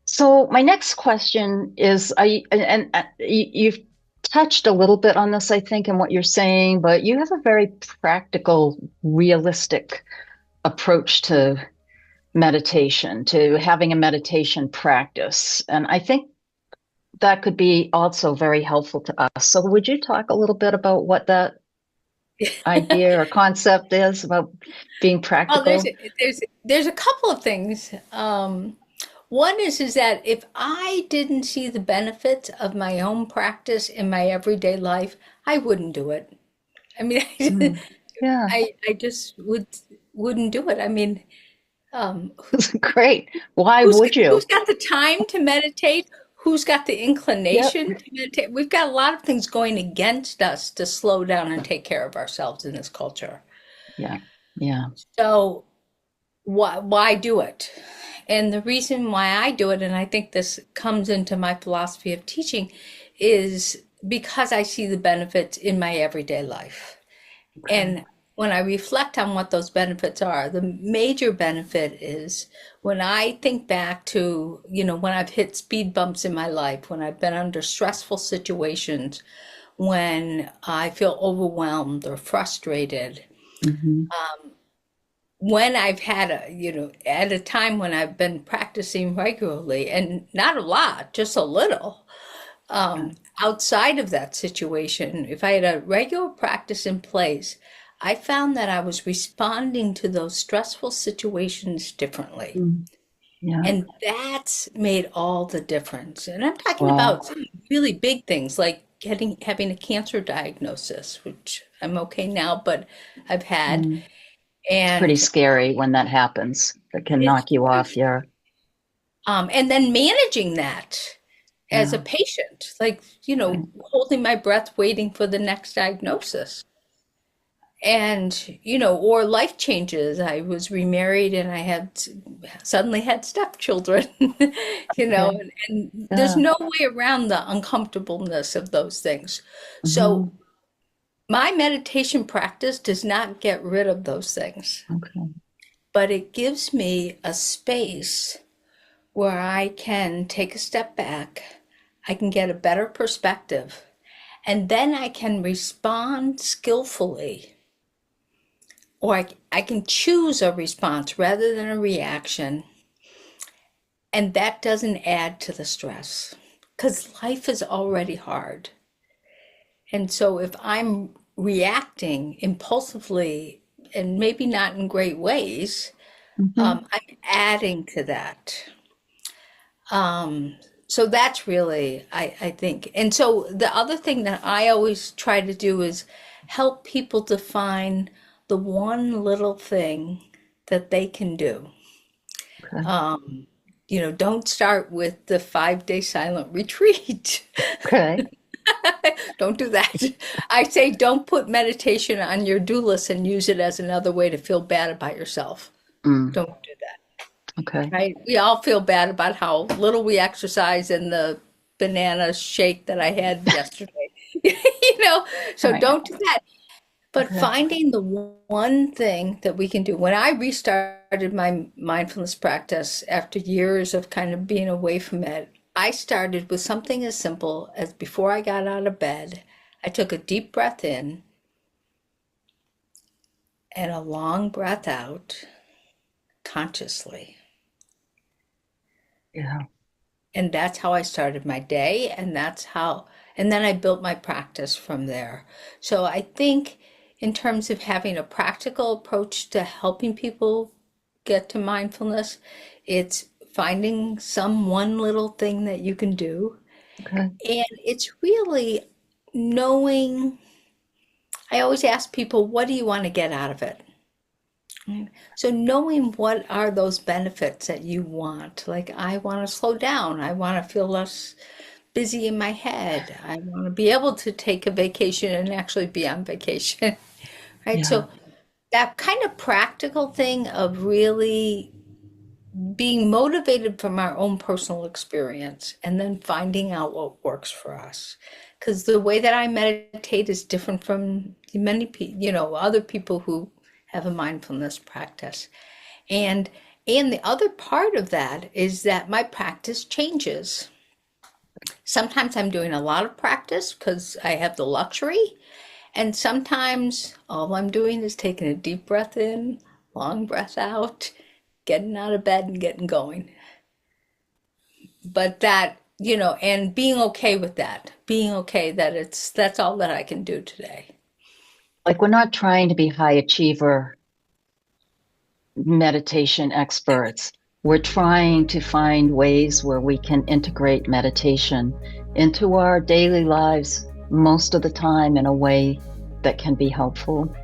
So my next question is, you've touched a little bit on this, I think, in what you're saying, but you have a very practical, realistic approach to meditation, to having a meditation practice. And I think that could be also very helpful to us. So would you talk a little bit about what that idea or concept is about being Well, practical? there's a couple of things. One is that if I didn't see the benefits of my own practice in my everyday life, I wouldn't do it. I mean, Mm, yeah, I just wouldn't do it. I mean, um, great. Why who's would who's you? got the time to meditate? Who's got the Yep. inclination to meditate? We've got a lot of things going against us to slow down and take care of ourselves in this culture. Yeah. Yeah. So why do it? And the reason why I do it, and I think this comes into my philosophy of teaching, is because I see the benefits in my everyday life. Okay. And when I reflect on what those benefits are, the major benefit is when I think back to, when I've hit speed bumps in my life, when I've been under stressful situations, when I feel overwhelmed or frustrated, Hmm. when I've had at a time when I've been practicing regularly and not a lot, just a little, Yeah. outside of that situation, if I had a regular practice in place, I found that I was responding to those stressful situations differently. Mm. Yeah. And that's made all the difference. And I'm talking Wow. about some really big things like having a cancer diagnosis, which I'm okay now, but I've had. Mm. It's pretty And scary when that happens. That can it's knock you off your, and then managing that as a yeah. patient, like, Okay. holding my breath, waiting for the next diagnosis. And, or life changes. I was remarried and I had suddenly had stepchildren, Okay. and there's Yeah. no way around the uncomfortableness of those things. So Hmm. my meditation practice does not get rid of those things, Okay. but it gives me a space where I can take a step back, I can get a better perspective, and then I can respond skillfully, or I can choose a response rather than a reaction, and that doesn't add to the stress because life is already hard. And so if I'm reacting impulsively and maybe not in great ways, Hmm. I'm adding to that. Um, so that's really, I think. And so the other thing that I always try to do is help people define the one little thing that they can do. Okay. Don't start with the 5-day silent retreat. Okay. Don't do that. I say don't put meditation on your do list and use it as another way to feel bad about yourself. Mm. Don't do that. Okay. Right? We all feel bad about how little we exercise and the banana shake that I had yesterday. So Right. don't do that. But Okay. finding the one thing that we can do. When I restarted my mindfulness practice after years of kind of being away from it, I started with something as simple as before I got out of bed, I took a deep breath in and a long breath out consciously. Yeah. And that's how I started my day, and then I built my practice from there. So I think in terms of having a practical approach to helping people get to mindfulness, it's finding some one little thing that you can do. Okay. And it's really knowing, I always ask people, what do you want to get out of it? Right. So knowing what are those benefits that you want, like I want to slow down, I want to feel less busy in my head, I want to be able to take a vacation and actually be on vacation, right? Yeah. So that kind of practical thing of really being motivated from our own personal experience and then finding out what works for us. Because the way that I meditate is different from many people, other people who have a mindfulness practice. And And the other part of that is that my practice changes. Sometimes I'm doing a lot of practice because I have the luxury. And sometimes all I'm doing is taking a deep breath in, long breath out, getting out of bed and getting going. But that, and being okay with that, being okay that that's all that I can do today. Like, we're not trying to be high achiever meditation experts. We're trying to find ways where we can integrate meditation into our daily lives most of the time in a way that can be helpful.